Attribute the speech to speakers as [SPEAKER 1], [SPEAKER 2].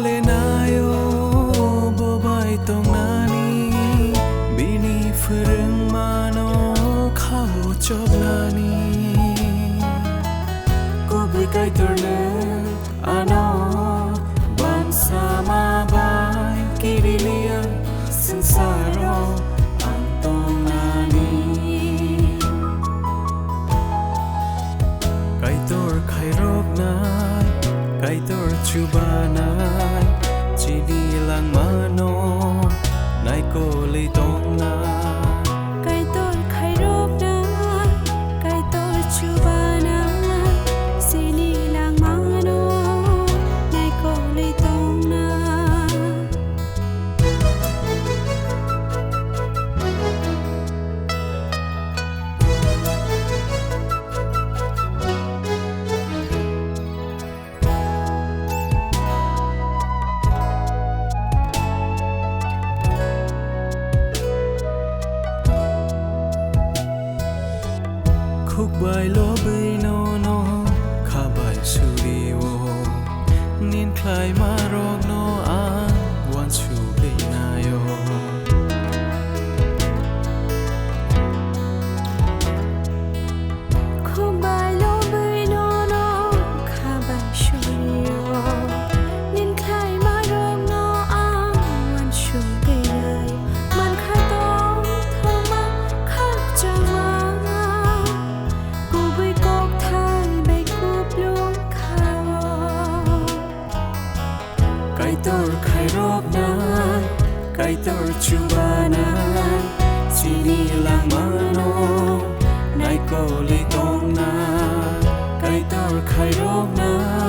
[SPEAKER 1] le na yo bo bai tong na ni bini phurung ma no khao chok na ni ko bui kai tor le ano ban sa ma bai kirilia sansaro antong na ni kai tor khai rok nai kai tor chuba nai chi di lang ma no nai ko le tong na
[SPEAKER 2] kai tor khai rok nai kai tor chuba nai si ni lang ma no nai ko le tong na
[SPEAKER 1] khúc bài lo bay no no kha bài su đi wo nin khai ma rok no an wan chu be na yo
[SPEAKER 2] khúc bài lo bơi no no kha bài shu yo nin khai ma rong no an wan shu be nai man khai tong thong ma khak cha wa ku bơi kok thai bay ku plung kha
[SPEAKER 1] kai tor khai rok nai kai tor chu ba nai chi ni lang ma no nai ko le tong na kai tor khai rok nai